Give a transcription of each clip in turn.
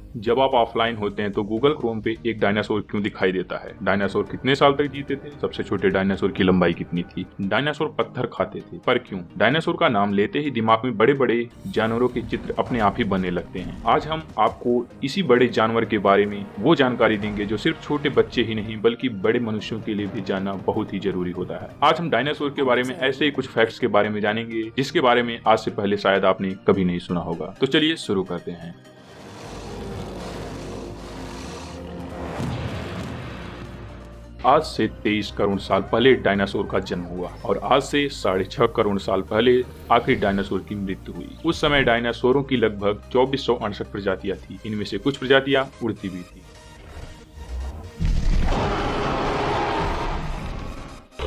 जब आप ऑफलाइन होते हैं तो गूगल क्रोम पे एक डायनासोर क्यों दिखाई देता है? डायनासोर कितने साल तक जीते थे? सबसे छोटे डायनासोर की लंबाई कितनी थी? डायनासोर पत्थर खाते थे, पर क्यों? डायनासोर का नाम लेते ही दिमाग में बड़े बड़े जानवरों के चित्र अपने आप ही बनने लगते हैं। आज हम आपको इसी बड़े जानवर के बारे में वो जानकारी देंगे जो सिर्फ छोटे बच्चे ही नहीं बल्कि बड़े मनुष्यों के लिए भी जानना बहुत ही जरूरी होता है। आज हम डायनासोर के बारे में ऐसे ही कुछ फैक्ट्स के बारे में जानेंगे जिसके बारे में आज से पहले शायद आपने कभी नहीं सुना होगा। तो चलिए शुरू करते हैं। आज से 23 करोड़ साल पहले डायनासोर का जन्म हुआ और आज से 6.5 करोड़ साल पहले आखिरी डायनासोर की मृत्यु हुई। उस समय डायनासोरों की लगभग 2468 प्रजातियां थी। इनमें से कुछ प्रजातियां उड़ती भी थी।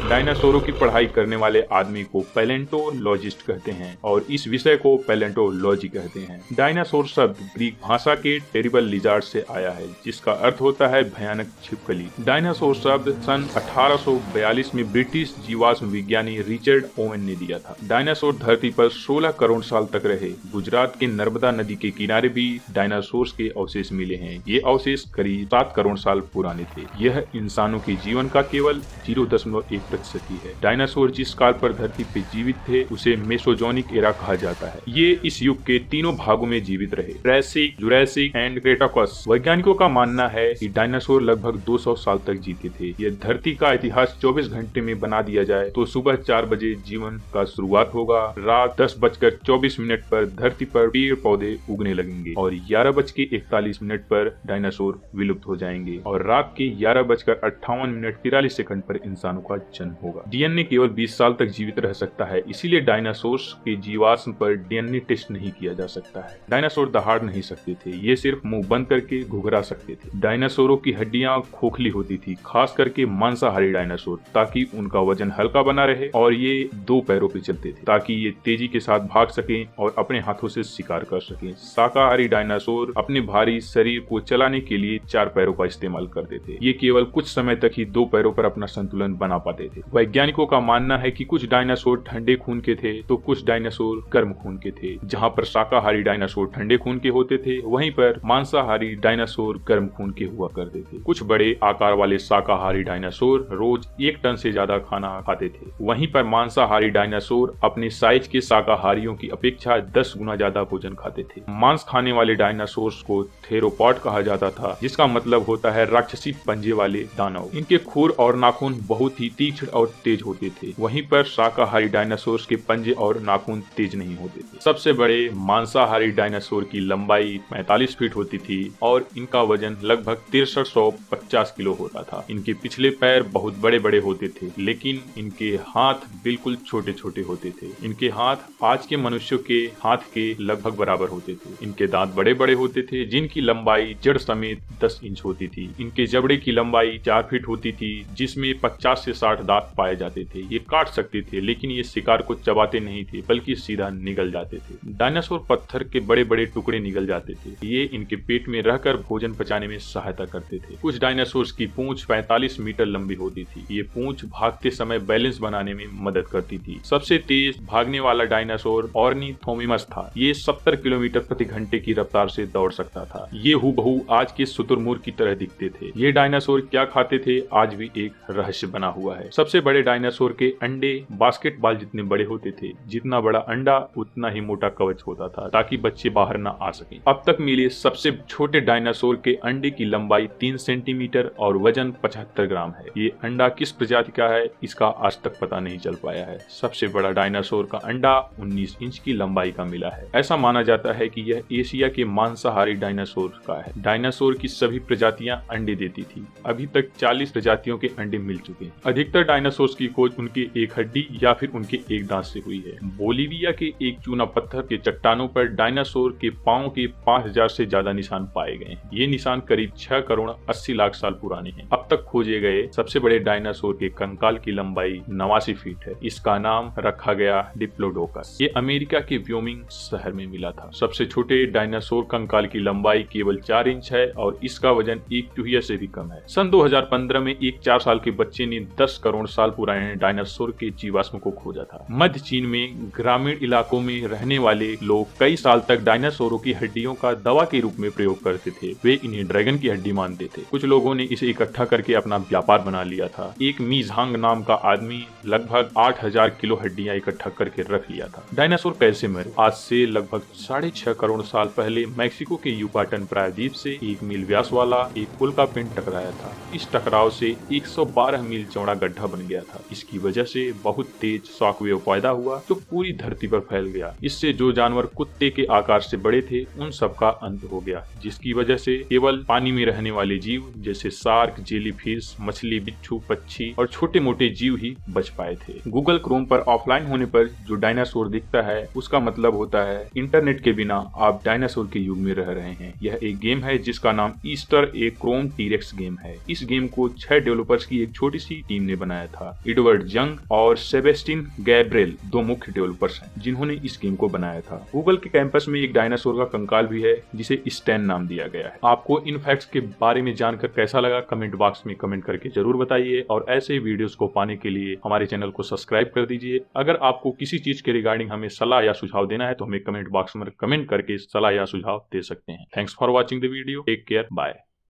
डायनासोरों की पढ़ाई करने वाले आदमी को पैलेंटोलॉजिस्ट कहते हैं और इस विषय को पैलेंटोलॉजी कहते हैं। डायनासोर शब्द ग्रीक भाषा के टेरिबल लिजार्ड से आया है, जिसका अर्थ होता है भयानक छिपकली। डायनासोर शब्द सन 1842 में ब्रिटिश जीवाश्म विज्ञानी रिचर्ड ओवेन ने दिया था। डायनासोर धरती पर 16 करोड़ साल तक रहे। गुजरात के नर्मदा नदी के किनारे भी डायनासोर के अवशेष मिले हैं। ये अवशेष करीब 7 करोड़ साल पुराने थे। यह इंसानों के जीवन का केवल 0.1% ही है। डायनासोर जिस काल पर धरती पे जीवित थे उसे मेसोजोनिक एरा कहा जाता है। ये इस युग के तीनों भागों में जीवित रहे, ट्रैसिक, जुरैसिक एंड क्रेटाकस। वैज्ञानिकों का मानना है कि डायनासोर लगभग 200 साल तक जीते थे। ये धरती का इतिहास 24 घंटे में बना दिया जाए तो सुबह 4 बजे जीवन का शुरुआत होगा, रात 10:24 पर धरती पर पेड़ पौधे उगने लगेंगे और 11:41 पर डायनासोर विलुप्त हो जाएंगे और रात के 11:58 पर इंसानों का जन्म होगा। डीएनए केवल 20 साल तक जीवित रह सकता है, इसीलिए डायनासोर्स के जीवाश्म पर डीएनए टेस्ट नहीं किया जा सकता है। डायनासोर दहाड़ नहीं सकते थे, ये सिर्फ मुंह बंद करके घुघरा सकते थे। डायनासोरों की हड्डियां खोखली होती थी, खास करके मांसाहारी डायनासोर, ताकि उनका वजन हल्का बना रहे और ये 2 पैरों पे चलते थे ताकि ये तेजी के साथ भाग सकें और अपने हाथों से शिकार कर सकें। शाकाहारी डायनासोर अपने भारी शरीर को चलाने के लिए 4 पैरों का इस्तेमाल करते थे। ये केवल कुछ समय तक ही 2 पैरों पर अपना संतुलन बना पाते थे। वैज्ञानिकों का मानना है कि कुछ डायनासोर ठंडे खून के थे तो कुछ डायनासोर गर्म खून के थे। जहां पर शाकाहारी डायनासोर ठंडे खून के होते थे, वहीं पर मांसाहारी डायनासोर गर्म खून के हुआ करते थे। कुछ बड़े आकार वाले शाकाहारी डायनासोर रोज 1 टन से ज्यादा खाना खाते थे। वहीं पर मांसाहारी डायनासोर अपने साइज के शाकाहारियों की अपेक्षा 10 गुना ज्यादा भोजन खाते थे। मांस खाने वाले डायनासोर को थेरोपॉड कहा जाता था, जिसका मतलब होता है राक्षसी पंजे वाले दानव। इनके खुर और नाखून बहुत ही तीक्ष्ण और तेज होते थे। वहीं पर शाकाहारी डायनासोर के पंजे और नाखून तेज नहीं होते थे। सबसे बड़े मांसाहारी डायनासोर की लंबाई 45 फीट होती थी और इनका वजन लगभग 6350 किलो होता था। इनके पिछले पैर बहुत बड़े बड़े होते थे, लेकिन इनके हाथ बिल्कुल छोटे छोटे होते थे। इनके हाथ आज के मनुष्यों के हाथ के लगभग बराबर होते थे। इनके दांत बड़े बड़े होते थे, जिनकी लंबाई जड़ समेत 10 इंच होती थी। इनके जबड़े की लंबाई 4 फीट होती थी, जिसमें 50 से 60 दांत पाए जाते थे। ये काट सकते थे, लेकिन ये शिकार को चबाते नहीं थे, बल्कि सीधा निगल जाते थे। डायनासोर पत्थर के बड़े बड़े टुकड़े निगल जाते थे। ये इनके पेट में रहकर भोजन पचाने में सहायता करते थे। कुछ डायनासोर की पूंछ 45 मीटर लंबी होती थी। ये पूंछ भागते समय बैलेंस बनाने में मदद करती थी। सबसे तेज भागने वाला डायनासोर ऑर्निथोमिमस था। ये 70 किलोमीटर प्रति घंटे की रफ्तार से दौड़ सकता था। ये हूबहू आज के शुतुरमुर्ग की तरह दिखते थे। ये डायनासोर क्या खाते थे, आज भी एक रहस्य बना हुआ है। सबसे बड़े डायनासोर के अंडे बास्केटबॉल जितने बड़े होते थे। जितना बड़ा अंडा उतना ही मोटा कवच होता था, ताकि बच्चे बाहर न आ सकें। अब तक मिले सबसे छोटे डायनासोर के अंडे की लंबाई 3 सेंटीमीटर और वजन 75 ग्राम है। ये अंडा किस प्रजाति का है, इसका आज तक पता नहीं चल पाया है। सबसे बड़ा डायनासोर का अंडा 19 इंच की लंबाई का मिला है। ऐसा माना जाता है कि यह एशिया के मांसाहारी डायनासोर का है। डायनासोर की सभी प्रजातियां अंडे देती थी। अभी तक 40 प्रजातियों के अंडे मिल चुके हैं। अधिकतर डायनासोर की खोज उनके एक हड्डी या फिर उनके एक दांत से हुई है। बोलीविया के एक चूना पत्थर के चट्टानों पर डायनासोर के पांव के 5000 से ज्यादा निशान पाए गए हैं। ये निशान करीब 6 करोड़ 80 लाख साल पुराने हैं। अब तक खोजे गए सबसे बड़े डायनासोर के कंकाल की लंबाई 89 फीट है। इसका नाम रखा गया डिप्लोडोकस। ये अमेरिका के व्योमिंग शहर में मिला था। सबसे छोटे डायनासोर कंकाल की लंबाई केवल 4 इंच है और इसका वजन एक चूहिया से भी कम है। सन 2015 में एक 4 साल के बच्चे ने 10 करोड़ करोड़ साल पुराने डायनासोर के जीवाश्म को खोजा था। मध्य चीन में ग्रामीण इलाकों में रहने वाले लोग कई साल तक डायनासोरों की हड्डियों का दवा के रूप में प्रयोग करते थे। वे इन्हें ड्रैगन की हड्डी मानते थे। कुछ लोगों ने इसे इकट्ठा करके अपना व्यापार बना लिया था। एक मीज़ांग नाम का आदमी लगभग 8000 किलो हड्डियां इकट्ठा करके रख लिया था। डायनासोर कैसे मरे? आज से लगभग 6.5 करोड़ साल पहले मैक्सिको के युकाटन प्रायद्वीप से एक मील व्यास वाला एक पुल का पिंड टकराया था। इस टकराव से 112 मील चौड़ा गड्ढा बन गया था। इसकी वजह से बहुत तेज शॉकवेव पैदा हुआ जो पूरी धरती पर फैल गया। इससे जो जानवर कुत्ते के आकार से बड़े थे उन सब का अंत हो गया, जिसकी वजह से केवल पानी में रहने वाले जीव जैसे शार्क, जेलीफिश, मछली, बिच्छू, पक्षी और छोटे मोटे जीव ही बच पाए थे। गूगल क्रोम पर ऑफलाइन होने पर जो डायनासोर दिखता है उसका मतलब होता है इंटरनेट के बिना आप डायनासोर के युग में रह रहे हैं। यह एक गेम है जिसका नाम ईस्टर ए क्रोम टीरेक्स गेम है। इस गेम को 6 डेवलपर्स की एक छोटी सी टीम ने बनाया था। एडवर्ड जंग और सेबेस्टिन गैब्रिएल 2 मुख्य डेवलपर्स हैं जिन्होंने इस गेम को बनाया था। गूगल के कैंपस में एक डायनासोर का कंकाल भी है जिसे स्टैन नाम दिया गया है। आपको इन फैक्ट्स के बारे में जानकर कैसा लगा कमेंट बॉक्स में कमेंट करके जरूर बताइए और ऐसे वीडियोस को पाने के लिए हमारे चैनल को सब्सक्राइब कर दीजिए। अगर आपको किसी चीज के रिगार्डिंग हमें सलाह या सुझाव देना है तो हमें कमेंट बॉक्स में कमेंट करके सलाह या सुझाव दे सकते हैं। Thanks for watching the video. Take care, bye.